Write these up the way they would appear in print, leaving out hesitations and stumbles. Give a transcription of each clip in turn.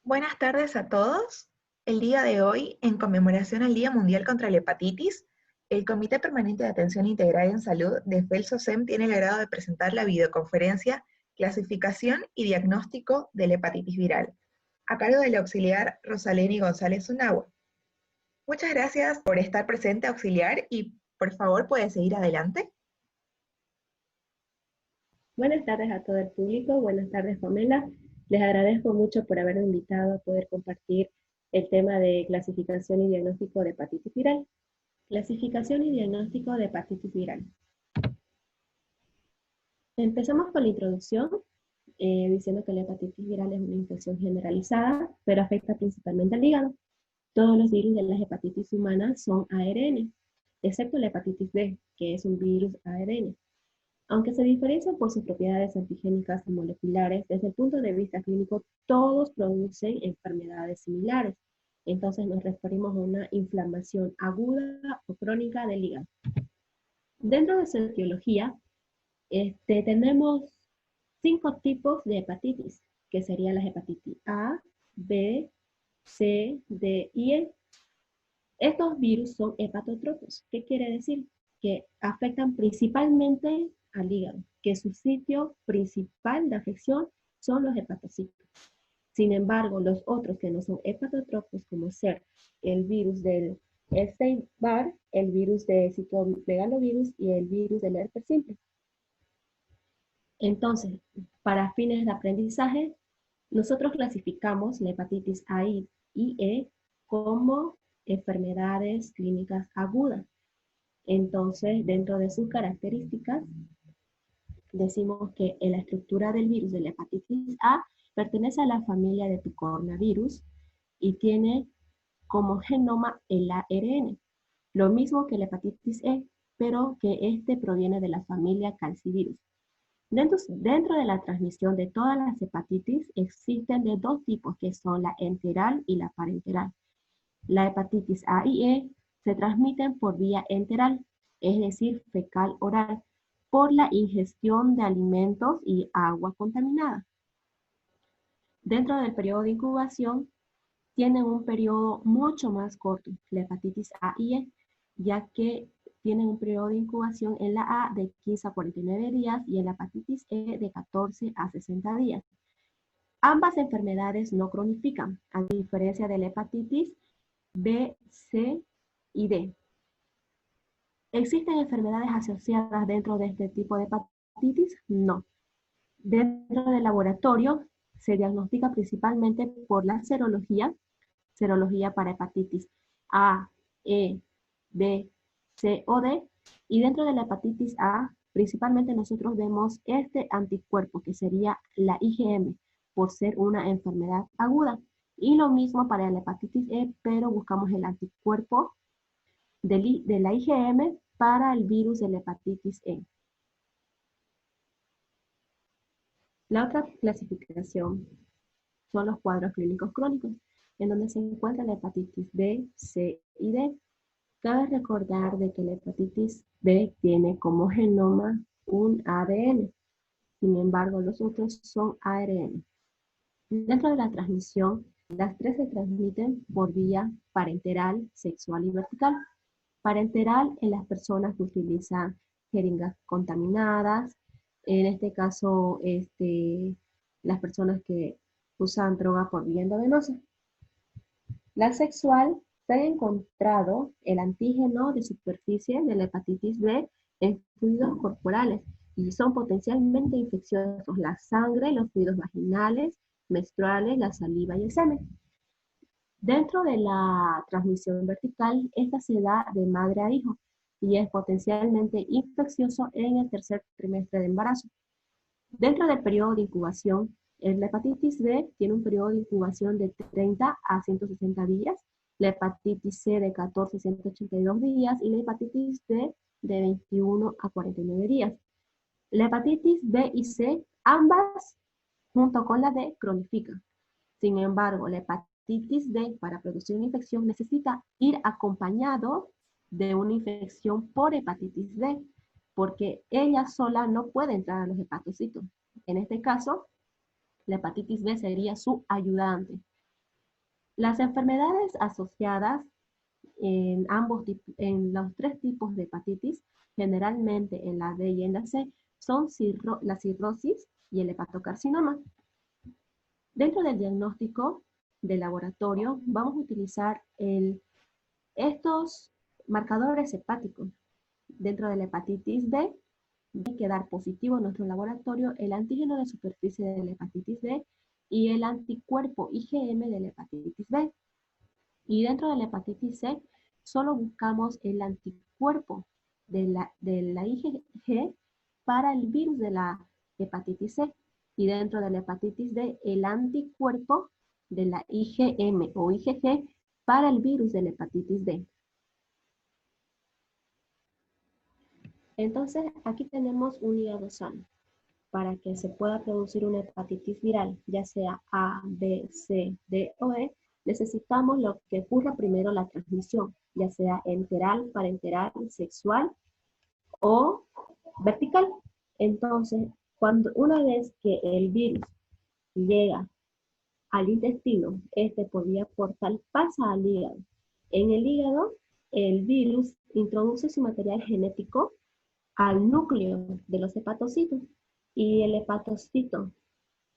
Buenas tardes a todos. El día de hoy, en conmemoración al Día Mundial contra la Hepatitis, el Comité Permanente de Atención Integral en Salud de FELSOSEM tiene el agrado de presentar la videoconferencia Clasificación y Diagnóstico de la Hepatitis Viral, a cargo del auxiliar Rosaleni González Unagua. Muchas gracias por estar presente, auxiliar, y por favor puede seguir adelante. Buenas tardes a todo el público, buenas tardes Pamela. Les agradezco mucho por haberme invitado a poder compartir el tema de clasificación y diagnóstico de hepatitis viral. Clasificación y diagnóstico de hepatitis viral. Empezamos con la introducción, diciendo que la hepatitis viral es una infección generalizada, pero afecta principalmente al hígado. Todos los virus de las hepatitis humanas son ARN, excepto la hepatitis B, que es un virus ARN. Aunque se diferencian por sus propiedades antigénicas y moleculares, desde el punto de vista clínico, todos producen enfermedades similares. Entonces nos referimos a una inflamación aguda o crónica del hígado. Dentro de su etiología, tenemos 5 tipos de hepatitis, que serían las hepatitis A, B, C, D y E. Estos virus son hepatotropos. ¿Qué quiere decir? Que afectan principalmente al hígado, que su sitio principal de afección son los hepatocitos. Sin embargo, los otros que no son hepatotropos, como ser el virus del Epstein-Barr, el virus de citomegalovirus y el virus del herpes simple. Entonces, para fines de aprendizaje, nosotros clasificamos la hepatitis A y E como enfermedades clínicas agudas. Entonces, dentro de sus características, decimos que en la estructura del virus de la hepatitis A pertenece a la familia de picornavirus y tiene como genoma el ARN, lo mismo que la hepatitis E, pero que este proviene de la familia calcivirus. Dentro de la transmisión de todas las hepatitis existen de 2 tipos, que son la enteral y la parenteral. La hepatitis A y E se transmiten por vía enteral, es decir, fecal oral, por la ingestión de alimentos y agua contaminada. Dentro del periodo de incubación, tienen un periodo mucho más corto, la hepatitis A y E, ya que tienen un periodo de incubación en la A de 15 a 49 días y en la hepatitis E de 14 a 60 días. Ambas enfermedades no cronifican, a diferencia de la hepatitis B, C y D. ¿Existen enfermedades asociadas dentro de este tipo de hepatitis? No. Dentro del laboratorio se diagnostica principalmente por la serología para hepatitis A, E, B, C o D, y dentro de la hepatitis A, principalmente nosotros vemos este anticuerpo, que sería la IgM, por ser una enfermedad aguda. Y lo mismo para la hepatitis E, pero buscamos el anticuerpo de la IgM para el virus de la hepatitis E. La otra clasificación son los cuadros clínicos crónicos, en donde se encuentra la hepatitis B, C y D. Cabe recordar de que la hepatitis B tiene como genoma un ADN, sin embargo los otros son ARN. Dentro de la transmisión, las 3 se transmiten por vía parenteral, sexual y vertical. Parenteral en las personas que utilizan jeringas contaminadas, en este caso las personas que usan droga por vía endovenosa. La sexual, se ha encontrado el antígeno de superficie de la hepatitis B en fluidos corporales y son potencialmente infecciosos la sangre, los fluidos vaginales, menstruales, la saliva y el semen. Dentro de la transmisión vertical, esta se da de madre a hijo y es potencialmente infeccioso en el tercer trimestre de embarazo. Dentro del periodo de incubación, la hepatitis B tiene un periodo de incubación de 30 a 160 días, la hepatitis C de 14 a 182 días y la hepatitis D de 21 a 49 días. La hepatitis B y C, ambas, junto con la D, cronifican. Sin embargo, la hepatitis D, para producir una infección, necesita ir acompañado de una infección por hepatitis D, porque ella sola no puede entrar a los hepatocitos. En este caso, la hepatitis B sería su ayudante. Las enfermedades asociadas en los tres tipos de hepatitis, generalmente en la B y en la C, son la cirrosis y el hepatocarcinoma. Dentro del diagnóstico de laboratorio, vamos a utilizar estos marcadores hepáticos. Dentro de la hepatitis B, tiene que dar positivo en nuestro laboratorio el antígeno de superficie de la hepatitis B y el anticuerpo IgM de la hepatitis B. Y dentro de la hepatitis C, solo buscamos el anticuerpo de la IgG para el virus de la hepatitis C. Y dentro de la hepatitis D, el anticuerpo de la IgM o IgG para el virus de la hepatitis D. Entonces, aquí tenemos un hígado sano. Para que se pueda producir una hepatitis viral, ya sea A, B, C, D o E, necesitamos lo que ocurra primero la transmisión, ya sea enteral, parenteral, sexual o vertical. Entonces, una vez que el virus llega al intestino, por vía portal pasa al hígado. En el hígado, el virus introduce su material genético al núcleo de los hepatocitos y el hepatocito,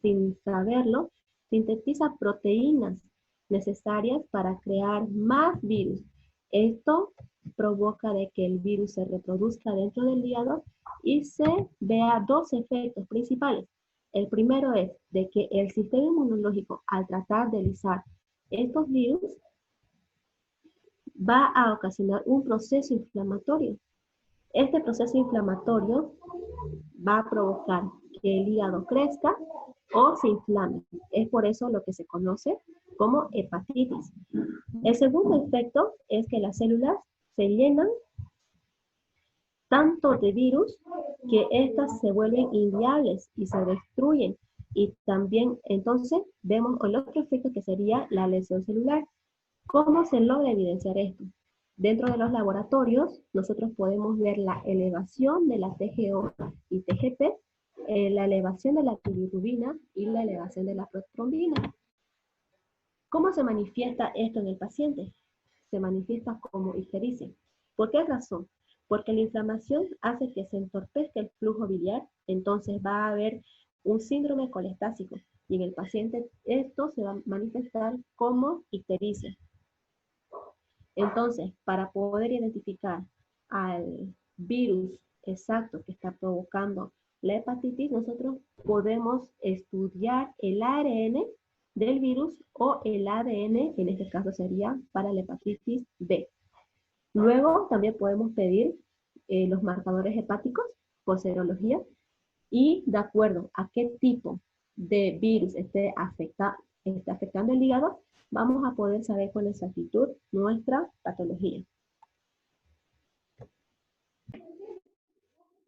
sin saberlo, sintetiza proteínas necesarias para crear más virus. Esto provoca de que el virus se reproduzca dentro del hígado y se vea dos efectos principales. El primero es de que el sistema inmunológico, al tratar de lisar estos virus, va a ocasionar un proceso inflamatorio. Este proceso inflamatorio va a provocar que el hígado crezca o se inflame. Es por eso lo que se conoce como hepatitis. El segundo efecto es que las células se llenan tanto de virus que éstas se vuelven inviables y se destruyen. Y también entonces vemos el otro efecto que sería la lesión celular. ¿Cómo se logra evidenciar esto? Dentro de los laboratorios, nosotros podemos ver la elevación de la TGO y TGP, la elevación de la bilirrubina y la elevación de la protrombina. ¿Cómo se manifiesta esto en el paciente? Se manifiesta como ictericia. ¿Por qué razón? Porque la inflamación hace que se entorpezca el flujo biliar, entonces va a haber un síndrome colestásico y en el paciente esto se va a manifestar como ictericia. Entonces, para poder identificar al virus exacto que está provocando la hepatitis, nosotros podemos estudiar el ARN del virus o el ADN, en este caso sería para la hepatitis B. Luego también podemos pedir los marcadores hepáticos por serología y de acuerdo a qué tipo de virus esté afectando el hígado, vamos a poder saber con exactitud nuestra patología.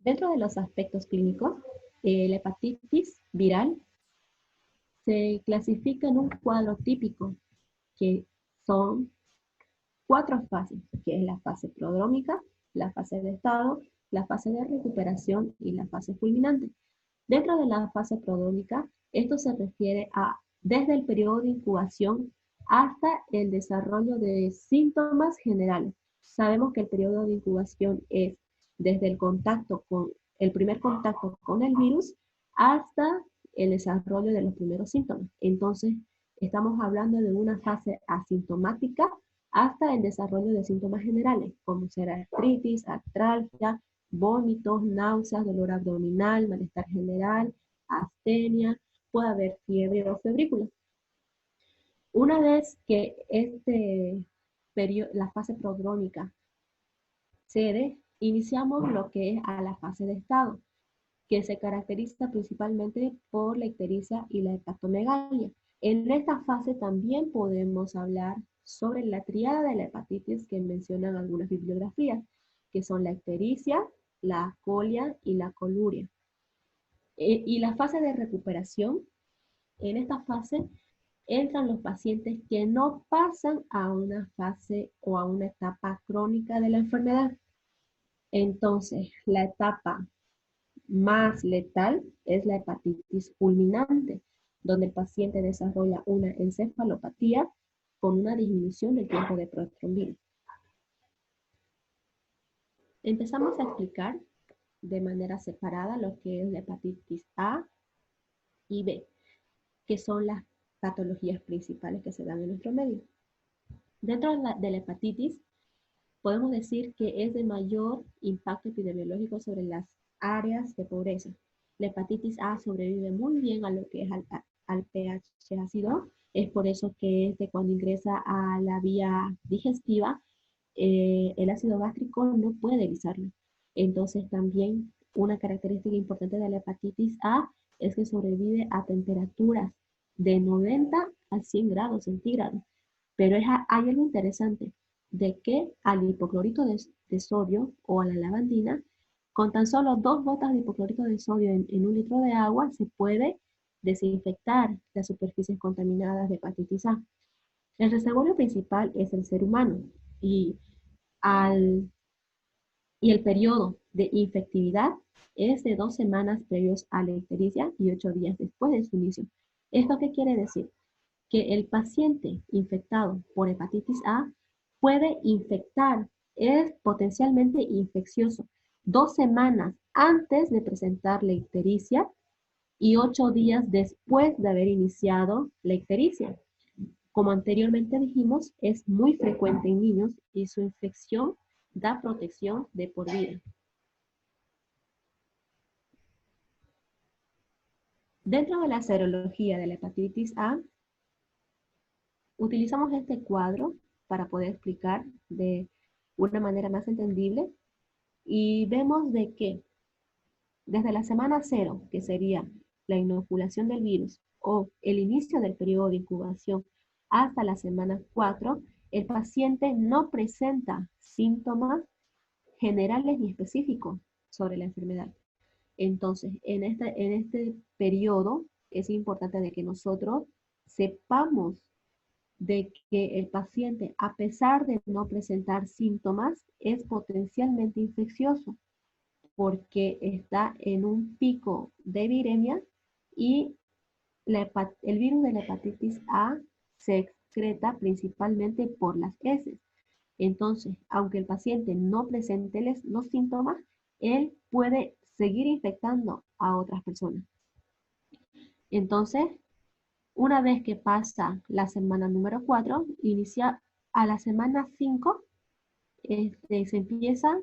Dentro de los aspectos clínicos, la hepatitis viral se clasifica en un cuadro típico, que son 4 fases, que es la fase prodrómica, la fase de estado, la fase de recuperación y la fase fulminante. Dentro de la fase prodrómica, esto se refiere a desde el periodo de incubación hasta el desarrollo de síntomas generales. Sabemos que el periodo de incubación es desde el primer contacto con el virus hasta el desarrollo de los primeros síntomas. Entonces, estamos hablando de una fase asintomática hasta el desarrollo de síntomas generales, como ser artritis, artralgia, vómitos, náuseas, dolor abdominal, malestar general, astenia, puede haber fiebre o febrícula. Una vez que la fase prodrómica cede, iniciamos lo que es a la fase de estado, que se caracteriza principalmente por la ictericia y la hepatomegalia. En esta fase también podemos hablar sobre la triada de la hepatitis que mencionan algunas bibliografías, que son la ictericia, la colia y la coluria. Y la fase de recuperación, en esta fase entran los pacientes que no pasan a una fase o a una etapa crónica de la enfermedad. Entonces, la etapa más letal es la hepatitis fulminante, donde el paciente desarrolla una encefalopatía con una disminución del tiempo de protrombina. Empezamos a explicar de manera separada lo que es la hepatitis A y B, que son las patologías principales que se dan en nuestro medio. Dentro de la hepatitis, podemos decir que es de mayor impacto epidemiológico sobre las áreas de pobreza. La hepatitis A sobrevive muy bien a lo que es al pH ácido, es por eso que cuando ingresa a la vía digestiva, el ácido gástrico no puede lisarlo. Entonces también una característica importante de la hepatitis A es que sobrevive a temperaturas de 90 a 100 grados centígrados. Pero hay algo interesante, de que al hipoclorito de sodio o a la lavandina, con tan solo 2 gotas de hipoclorito de sodio en 1 litro de agua, se puede desinfectar las superficies contaminadas de hepatitis A. El reservorio principal es el ser humano y el periodo de infectividad es de 2 semanas previos a la ictericia y 8 días después de su inicio. ¿Esto qué quiere decir? Que el paciente infectado por hepatitis A puede infectar, es potencialmente infeccioso 2 semanas antes de presentar la ictericia y 8 días después de haber iniciado la ictericia. Como anteriormente dijimos, es muy frecuente en niños y su infección da protección de por vida. Dentro de la serología de la hepatitis A, utilizamos este cuadro para poder explicar de una manera más entendible y vemos de que desde la semana 0, que sería la inoculación del virus o el inicio del periodo de incubación hasta la semana 4, el paciente no presenta síntomas generales ni específicos sobre la enfermedad. Entonces, en este periodo es importante de que nosotros sepamos de que el paciente, a pesar de no presentar síntomas, es potencialmente infeccioso porque está en un pico de viremia y el virus de la hepatitis A se excreta principalmente por las heces. Entonces, aunque el paciente no presente los síntomas, él puede seguir infectando a otras personas. Entonces, una vez que pasa la semana número 4, inicia a la semana 5, se empieza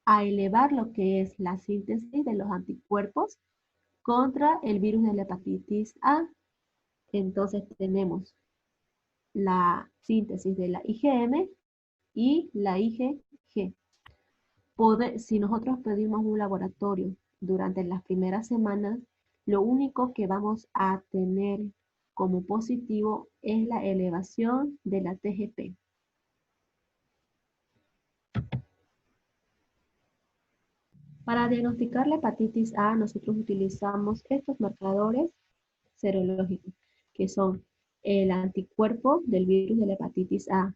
a elevar lo que es la síntesis de los anticuerpos contra el virus de la hepatitis A. Entonces tenemos la síntesis de la IgM y la IgG. Si nosotros pedimos un laboratorio durante las primeras semanas, lo único que vamos a tener como positivo es la elevación de la TGP. Para diagnosticar la hepatitis A, nosotros utilizamos estos marcadores serológicos, que son el anticuerpo del virus de la hepatitis A.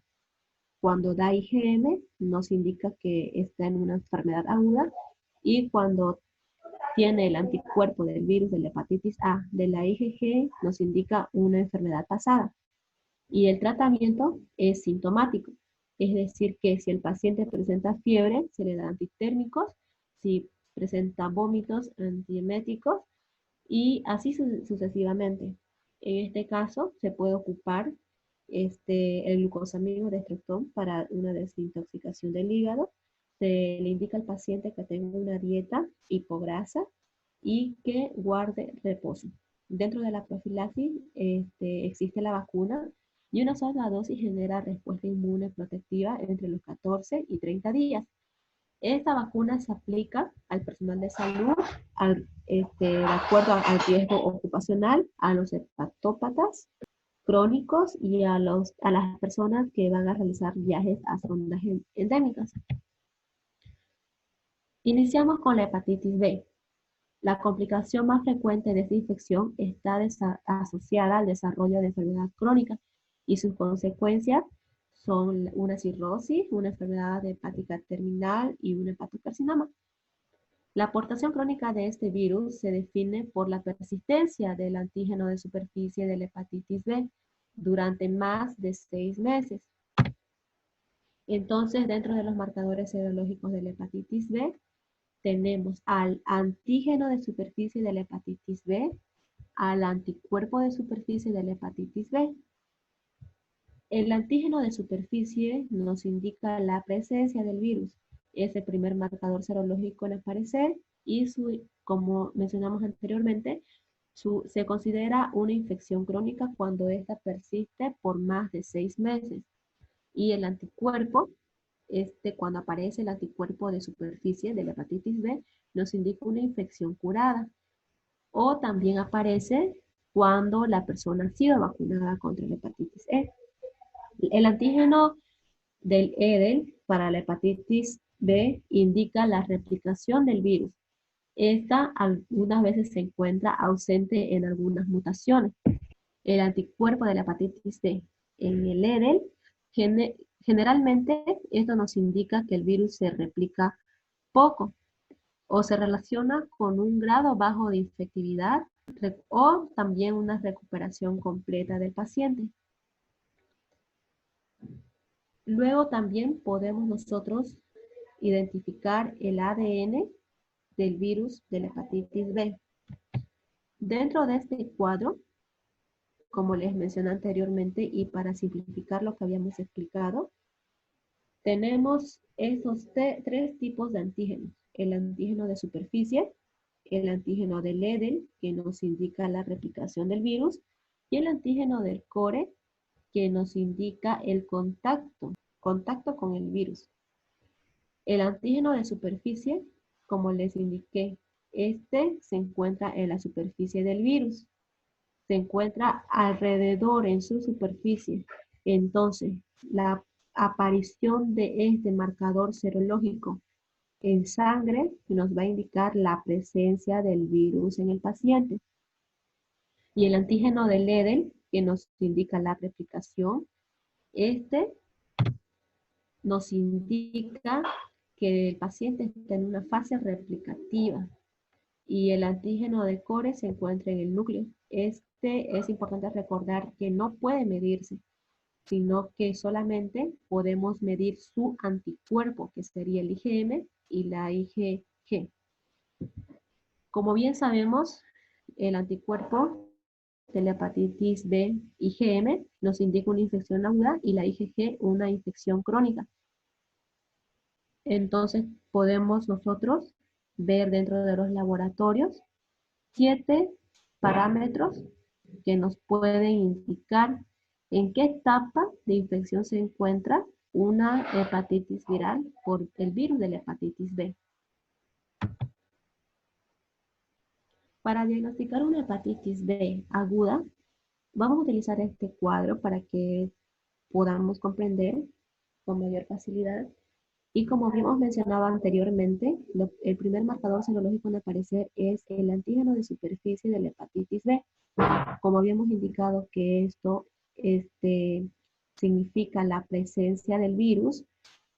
Cuando da IgM, nos indica que está en una enfermedad aguda, y cuando tiene el anticuerpo del virus de la hepatitis A de la IgG, nos indica una enfermedad pasada. Y el tratamiento es sintomático, es decir, que si el paciente presenta fiebre, se le da antitérmicos, si presenta vómitos, antieméticos, y así sucesivamente. En este caso, se puede ocupar el glucosamino destructón para una desintoxicación del hígado. Se le indica al paciente que tenga una dieta hipograsa y que guarde reposo. Dentro de la profilaxis existe la vacuna, y una sola dosis genera respuesta inmune protectiva entre los 14 y 30 días. Esta vacuna se aplica al personal de salud de acuerdo al riesgo ocupacional, a los hepatópatas crónicos y a las personas que van a realizar viajes a zonas endémicas. Iniciamos con la hepatitis B. La complicación más frecuente de esta infección está asociada al desarrollo de enfermedad crónica, y sus consecuencias son una cirrosis, una enfermedad hepática terminal y un hepatocarcinoma. La aportación crónica de este virus se define por la persistencia del antígeno de superficie de la hepatitis B, durante más de 6 meses. Entonces, dentro de los marcadores serológicos de la hepatitis B, tenemos al antígeno de superficie de la hepatitis B, al anticuerpo de superficie de la hepatitis B. El antígeno de superficie nos indica la presencia del virus. Es el primer marcador serológico en aparecer y como mencionamos anteriormente, se considera una infección crónica cuando ésta persiste por más de 6 meses. Y el anticuerpo, cuando aparece el anticuerpo de superficie de la hepatitis B, nos indica una infección curada. O también aparece cuando la persona ha sido vacunada contra la hepatitis E. El antígeno del EDEL para la hepatitis B indica la replicación del virus. Esta algunas veces se encuentra ausente en algunas mutaciones. El anticuerpo de la hepatitis B en el EDEL, generalmente esto nos indica que el virus se replica poco o se relaciona con un grado bajo de infectividad o también una recuperación completa del paciente. Luego también podemos nosotros identificar el ADN del virus de la hepatitis B. Dentro de este cuadro, como les mencioné anteriormente y para simplificar lo que habíamos explicado, tenemos estos tres tipos de antígenos. El antígeno de superficie, el antígeno del EDEL, que nos indica la replicación del virus, y el antígeno del core, que nos indica el contacto con el virus. El antígeno de superficie, como les indiqué, este se encuentra en la superficie del virus. Se encuentra alrededor en su superficie. Entonces, la aparición de este marcador serológico en sangre nos va a indicar la presencia del virus en el paciente. Y el antígeno del EDEL, que nos indica la replicación, este nos indica que el paciente está en una fase replicativa y el antígeno de core se encuentra en el núcleo. Este es importante recordar que no puede medirse, sino que solamente podemos medir su anticuerpo, que sería el IgM y la IgG. Como bien sabemos, el anticuerpo de la hepatitis B, IgM, nos indica una infección aguda y la IgG una infección crónica. Entonces podemos nosotros ver dentro de los laboratorios 7 parámetros que nos pueden indicar en qué etapa de infección se encuentra una hepatitis viral por el virus de la hepatitis B. Para diagnosticar una hepatitis B aguda, vamos a utilizar este cuadro para que podamos comprender con mayor facilidad. Y como habíamos mencionado anteriormente, el primer marcador serológico en aparecer es el antígeno de superficie de la hepatitis B. Como habíamos indicado que esto significa la presencia del virus,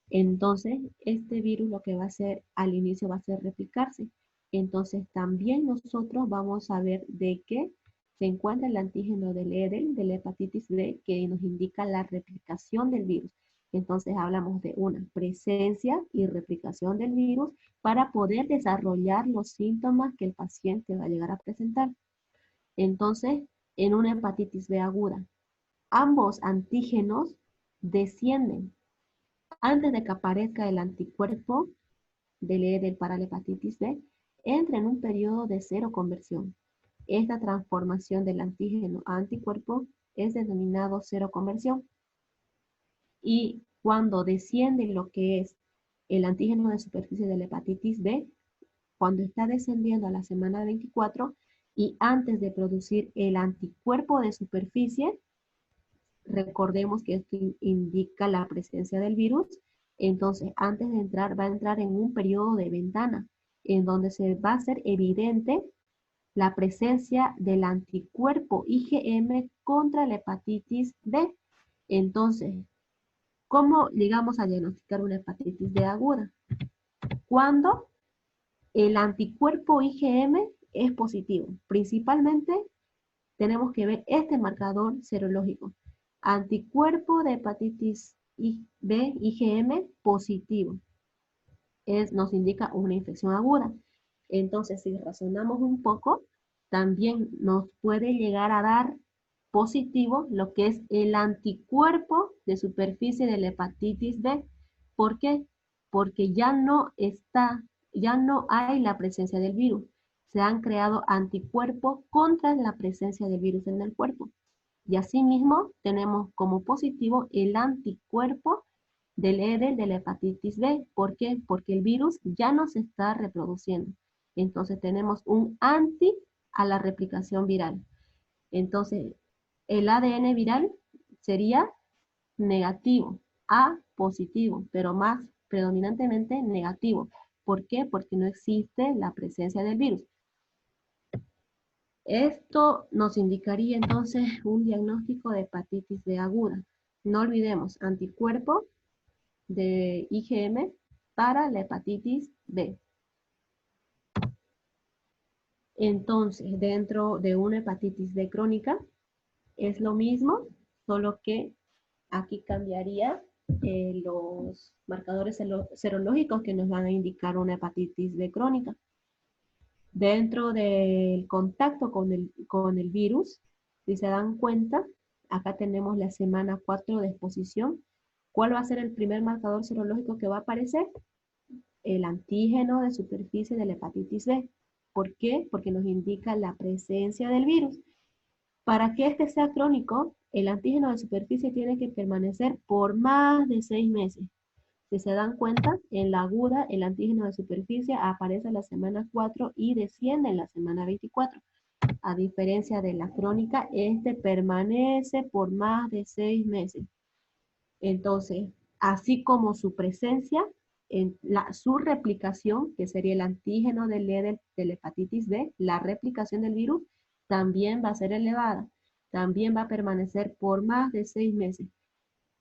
entonces este virus lo que va a hacer al inicio va a ser replicarse. Entonces también nosotros vamos a ver de qué se encuentra el antígeno del EDEL, de la hepatitis B, que nos indica la replicación del virus. Entonces hablamos de una presencia y replicación del virus para poder desarrollar los síntomas que el paciente va a llegar a presentar. Entonces, en una hepatitis B aguda, ambos antígenos descienden antes de que aparezca el anticuerpo del EDEL para la hepatitis B, entra en un periodo de cero conversión. Esta transformación del antígeno a anticuerpo es denominado cero conversión. Y cuando desciende lo que es el antígeno de superficie de la hepatitis B, cuando está descendiendo a la semana 24 y antes de producir el anticuerpo de superficie, recordemos que esto indica la presencia del virus, entonces antes de entrar va a entrar en un periodo de ventana en donde se va a hacer evidente la presencia del anticuerpo IgM contra la hepatitis B. Entonces, ¿cómo llegamos a diagnosticar una hepatitis B aguda? Cuando el anticuerpo IgM es positivo. Principalmente tenemos que ver este marcador serológico. Anticuerpo de hepatitis B, IgM, positivo. Nos indica una infección aguda. Entonces, si razonamos un poco, también nos puede llegar a dar positivo lo que es el anticuerpo de superficie de la hepatitis B. ¿Por qué? Porque ya no hay la presencia del virus. Se han creado anticuerpos contra la presencia del virus en el cuerpo. Y asimismo tenemos como positivo el anticuerpo del EDEL de la hepatitis B. ¿Por qué? Porque el virus ya no se está reproduciendo. Entonces tenemos un anti a la replicación viral. Entonces, el ADN viral sería negativo, A positivo, pero más predominantemente negativo. ¿Por qué? Porque no existe la presencia del virus. Esto nos indicaría entonces un diagnóstico de hepatitis B aguda. No olvidemos, anticuerpo de IgM para la hepatitis B. Entonces, dentro de una hepatitis B crónica, es lo mismo, solo que aquí cambiaría los marcadores serológicos que nos van a indicar una hepatitis B crónica. Dentro del contacto con el virus, si se dan cuenta, acá tenemos la semana 4 de exposición. ¿Cuál va a ser el primer marcador serológico que va a aparecer? El antígeno de superficie de la hepatitis B. ¿Por qué? Porque nos indica la presencia del virus. Para que este sea crónico, el antígeno de superficie tiene que permanecer por más de 6 meses. Si se dan cuenta, en la aguda el antígeno de superficie aparece en la semana 4 y desciende en la semana 24. A diferencia de la crónica, este permanece por más de 6 meses. Entonces, así como su presencia, su replicación, que sería el antígeno del E de la hepatitis B, la replicación del virus, también va a ser elevada. También va a permanecer por más de 6 meses.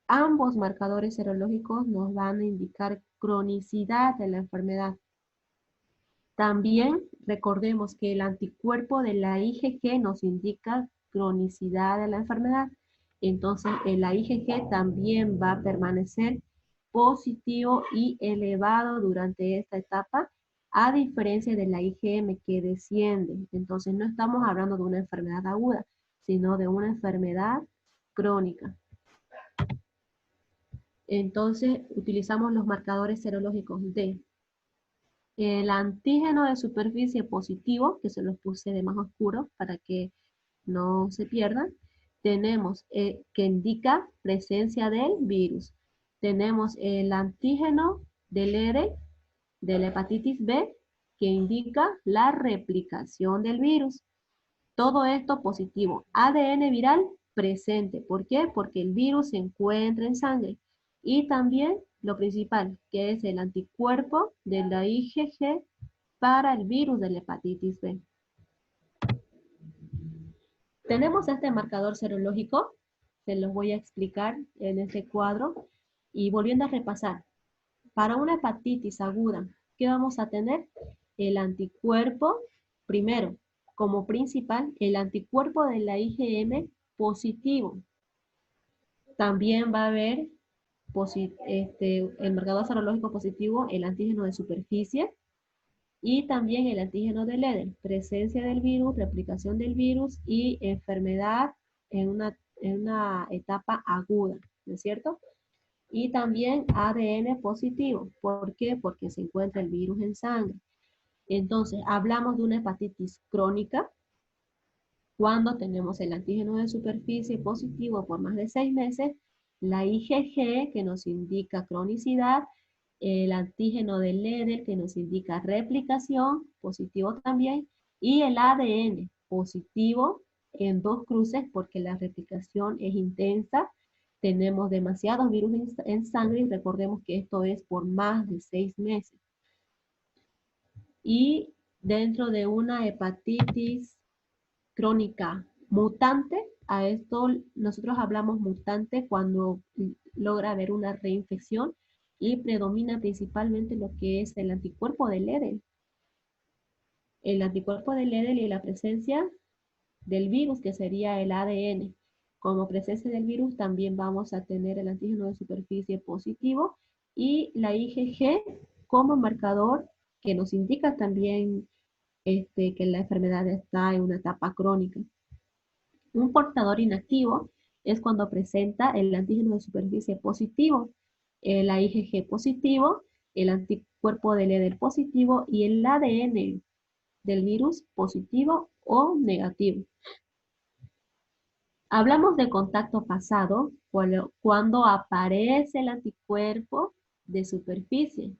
Ambos marcadores serológicos nos van a indicar cronicidad de la enfermedad. También recordemos que el anticuerpo de la IgG nos indica cronicidad de la enfermedad. Entonces, el IgG también va a permanecer positivo y elevado durante esta etapa, a diferencia de la IgM que desciende. Entonces, no estamos hablando de una enfermedad aguda, sino de una enfermedad crónica. Entonces, utilizamos los marcadores serológicos de el antígeno de superficie positivo, que se los puse de más oscuro para que no se pierdan. Tenemos que indica presencia del virus. Tenemos el antígeno del ERE, de la hepatitis B, que indica la replicación del virus. Todo esto positivo. ADN viral presente. ¿Por qué? Porque el virus se encuentra en sangre. Y también lo principal, que es el anticuerpo de la IgG para el virus de la hepatitis B. Tenemos este marcador serológico, se los voy a explicar en este cuadro. Y volviendo a repasar, para una hepatitis aguda, ¿qué vamos a tener? El anticuerpo, primero, como principal, el anticuerpo de la IgM positivo. También va a haber el marcador serológico positivo, el antígeno de superficie, y también el antígeno del EDEL, presencia del virus, replicación del virus y enfermedad en una etapa aguda, ¿no es cierto? Y también ADN positivo. ¿Por qué? Porque se encuentra el virus en sangre. Entonces, hablamos de una hepatitis crónica cuando tenemos el antígeno de superficie positivo por más de 6 meses, la IgG que nos indica cronicidad, el antígeno del EDEL que nos indica replicación, positivo también, y el ADN positivo en 2 cruces porque la replicación es intensa. Tenemos demasiados virus en sangre y recordemos que esto es por más de 6 meses. Y dentro de una hepatitis crónica mutante, a esto nosotros hablamos mutante cuando logra haber una reinfección y predomina principalmente lo que es el anticuerpo del EDEL. El anticuerpo del EDEL y la presencia del virus, que sería el ADN. Como presencia del virus también vamos a tener el antígeno de superficie positivo y la IgG como marcador que nos indica también que la enfermedad está en una etapa crónica. Un portador inactivo es cuando presenta el antígeno de superficie positivo, el IgG positivo, el anticuerpo del EDER positivo y el ADN del virus positivo o negativo. Hablamos de contacto pasado cuando aparece el anticuerpo de superficie.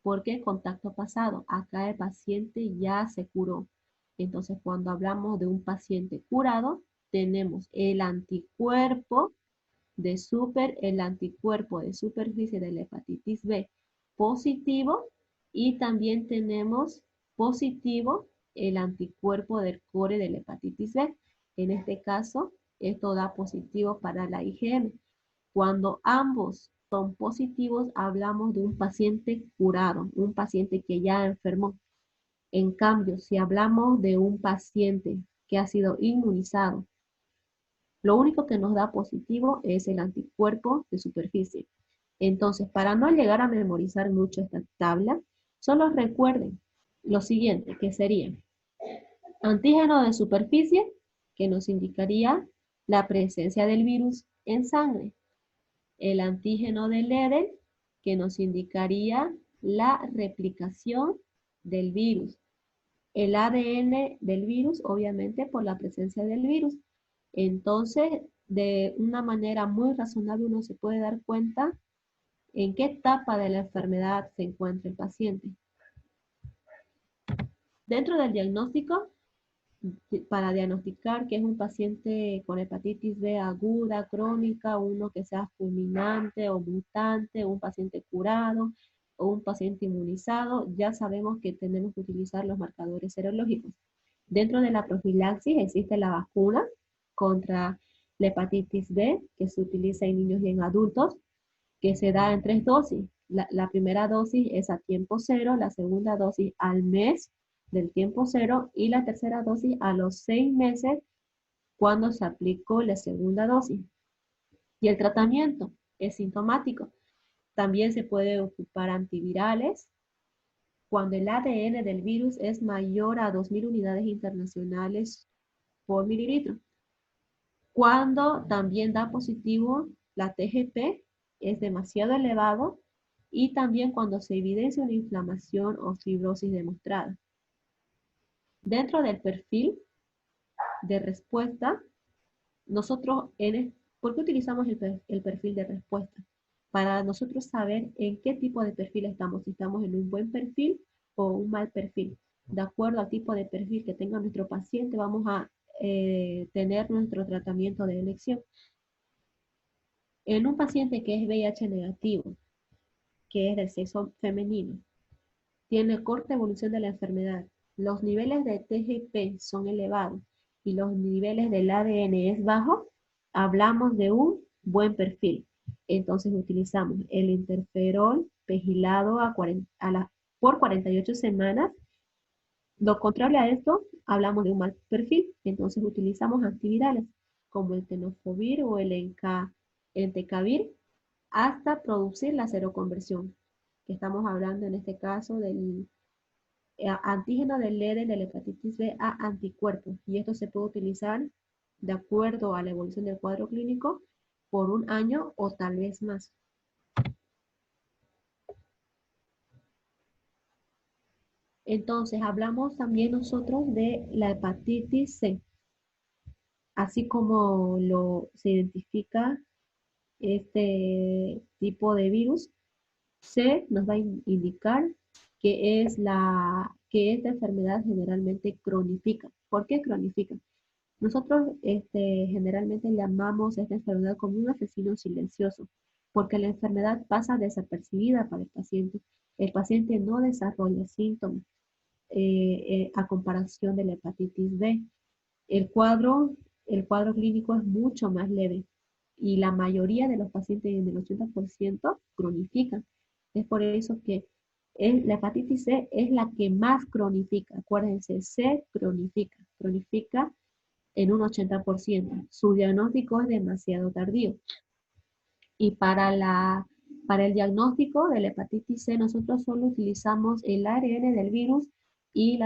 ¿Por qué contacto pasado? Acá el paciente ya se curó. Entonces, cuando hablamos de un paciente curado, tenemos el anticuerpo el anticuerpo de superficie de la hepatitis B positivo y también tenemos positivo el anticuerpo del core de la hepatitis B. En este caso, esto da positivo para la IgM. Cuando ambos son positivos, hablamos de un paciente curado, un paciente que ya enfermó. En cambio, si hablamos de un paciente que ha sido inmunizado, lo único que nos da positivo es el anticuerpo de superficie. Entonces, para no llegar a memorizar mucho esta tabla, solo recuerden lo siguiente, que sería antígeno de superficie, que nos indicaría la presencia del virus en sangre. El antígeno del EDEN, que nos indicaría la replicación del virus. El ADN del virus, obviamente, por la presencia del virus. Entonces, de una manera muy razonable uno se puede dar cuenta en qué etapa de la enfermedad se encuentra el paciente. Dentro del diagnóstico, para diagnosticar que es un paciente con hepatitis B aguda, crónica, uno que sea fulminante o mutante, un paciente curado o un paciente inmunizado, ya sabemos que tenemos que utilizar los marcadores serológicos. Dentro de la profilaxis existe la vacuna contra la hepatitis B que se utiliza en niños y en adultos, que se da en 3 dosis. La primera dosis es a tiempo cero, la segunda dosis al mes del tiempo cero y la tercera dosis a los 6 meses cuando se aplicó la segunda dosis. Y el tratamiento es sintomático. También se puede ocupar antivirales cuando el ADN del virus es mayor a 2.000 unidades internacionales por mililitro. Cuando también da positivo la TGP es demasiado elevado y también cuando se evidencia una inflamación o fibrosis demostrada. Dentro del perfil de respuesta, nosotros, ¿por qué utilizamos el perfil de respuesta? Para nosotros saber en qué tipo de perfil estamos, si estamos en un buen perfil o un mal perfil. De acuerdo al tipo de perfil que tenga nuestro paciente, vamos a tener nuestro tratamiento de elección. En un paciente que es VIH negativo, que es del sexo femenino, tiene corta evolución de la enfermedad, los niveles de TGP son elevados y los niveles del ADN es bajo, hablamos de un buen perfil. Entonces utilizamos el interferón pegilado por 48 semanas. Lo contrario a esto, hablamos de un mal perfil, entonces utilizamos antivirales como el tenofovir o el entecavir hasta producir la seroconversión, que estamos hablando en este caso del antígeno del EDEN de la hepatitis B a anticuerpos, y esto se puede utilizar de acuerdo a la evolución del cuadro clínico por 1 año o tal vez más. Entonces, hablamos también nosotros de la hepatitis C. Así como se identifica este tipo de virus, C nos va a indicar que esta enfermedad generalmente cronifica. ¿Por qué cronifica? Nosotros generalmente llamamos a esta enfermedad como un asesino silencioso, porque la enfermedad pasa desapercibida para el paciente. El paciente no desarrolla síntomas a comparación de la hepatitis B. El cuadro clínico es mucho más leve y la mayoría de los pacientes, en el 80%, cronifican. Es por eso que la hepatitis C es la que más cronifica. Acuérdense, C cronifica. Cronifica en un 80%. Su diagnóstico es demasiado tardío. Y para el diagnóstico de la hepatitis C, nosotros solo utilizamos el ARN del virus y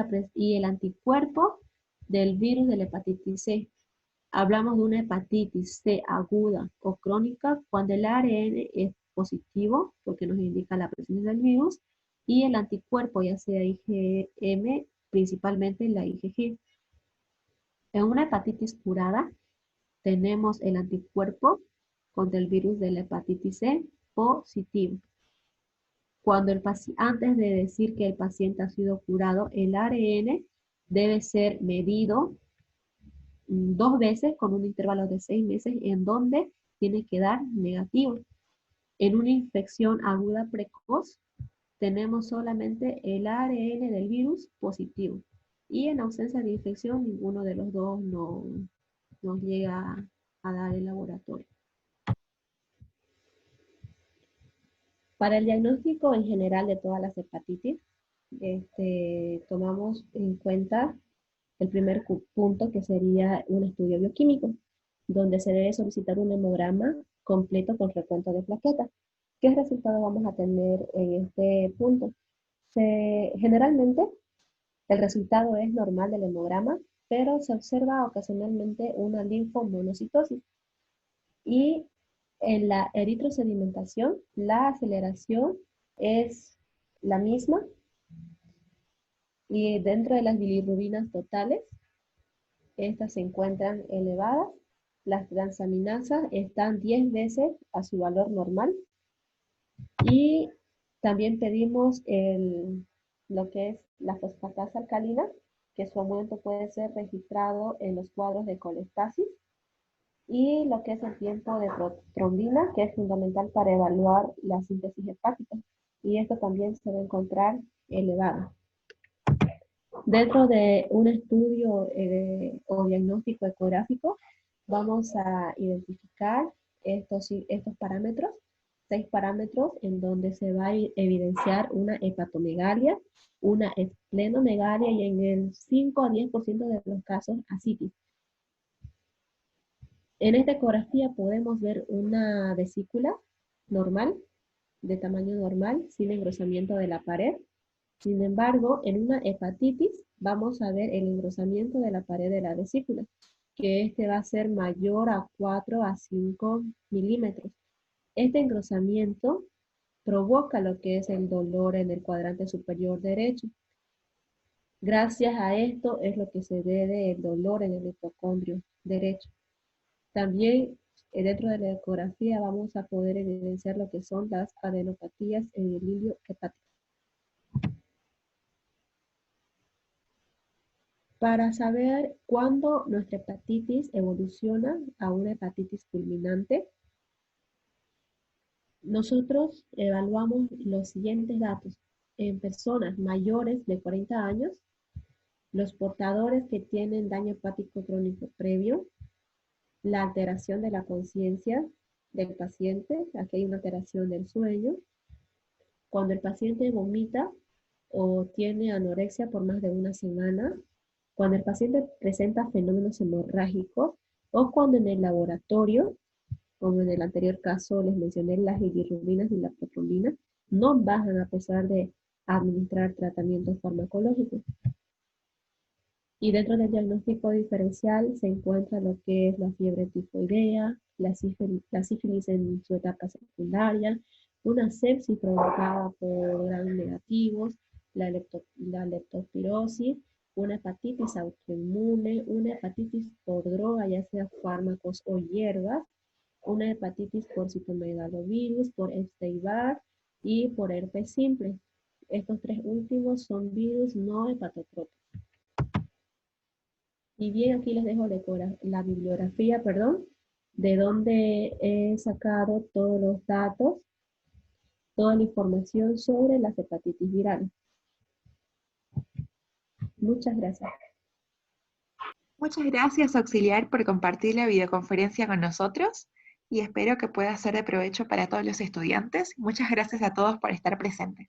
el anticuerpo del virus de la hepatitis C. Hablamos de una hepatitis C aguda o crónica cuando el ARN es positivo, porque nos indica la presencia del virus, y el anticuerpo, ya sea IgM, principalmente la IgG. En una hepatitis curada, tenemos el anticuerpo contra el virus de la hepatitis C positivo. Cuando antes de decir que el paciente ha sido curado, el ARN debe ser medido 2 veces con un intervalo de 6 meses en donde tiene que dar negativo. En una infección aguda precoz tenemos solamente el ARN del virus positivo y en ausencia de infección ninguno de los dos nos llega a dar el laboratorio. Para el diagnóstico en general de todas las hepatitis, tomamos en cuenta el primer punto, que sería un estudio bioquímico, donde se debe solicitar un hemograma completo con recuento de plaquetas. ¿Qué resultado vamos a tener en este punto? Generalmente, el resultado es normal del hemograma, pero se observa ocasionalmente una linfomonocitosis. Y en la eritrosedimentación, la aceleración es la misma, y dentro de las bilirrubinas totales, estas se encuentran elevadas. Las transaminasas están 10 veces a su valor normal. Y también pedimos lo que es la fosfatasa alcalina, que su aumento puede ser registrado en los cuadros de colestasis. Y lo que es el tiempo de trombina, que es fundamental para evaluar la síntesis hepática. Y esto también se va a encontrar elevado. Dentro de un estudio o diagnóstico ecográfico, vamos a identificar estos parámetros, 6 parámetros en donde se va a evidenciar una hepatomegalia, una esplenomegalia y en el 5 a 10% de los casos ascitis. En esta ecografía podemos ver una vesícula normal, de tamaño normal, sin engrosamiento de la pared. Sin embargo, en una hepatitis vamos a ver el engrosamiento de la pared de la vesícula, que va a ser mayor a 4 a 5 milímetros. Este engrosamiento provoca lo que es el dolor en el cuadrante superior derecho. Gracias a esto es lo que se debe el dolor en el mitocondrio derecho. También dentro de la ecografía vamos a poder evidenciar lo que son las adenopatías en el hilio hepático. Para saber cuándo nuestra hepatitis evoluciona a una hepatitis fulminante, nosotros evaluamos los siguientes datos. En personas mayores de 40 años, los portadores que tienen daño hepático crónico previo, la alteración de la conciencia del paciente, aquí hay una alteración del sueño, cuando el paciente vomita o tiene anorexia por más de una semana, cuando el paciente presenta fenómenos hemorrágicos o cuando en el laboratorio, como en el anterior caso les mencioné, las bilirrubinas y la protrombina no bajan a pesar de administrar tratamientos farmacológicos. Y dentro del diagnóstico diferencial se encuentra lo que es la fiebre tifoidea, la sífilis en su etapa secundaria, una sepsis provocada por gram negativos, la leptospirosis, una hepatitis autoinmune, una hepatitis por droga, ya sea fármacos o hierbas, una hepatitis por citomegalovirus, por Epstein-Barr y por herpes simple. Estos 3 últimos son virus no hepatotrópicos. Y bien, aquí les dejo la bibliografía, de donde he sacado todos los datos, toda la información sobre las hepatitis virales. Muchas gracias. Muchas gracias, auxiliar, por compartir la videoconferencia con nosotros y espero que pueda ser de provecho para todos los estudiantes. Muchas gracias a todos por estar presentes.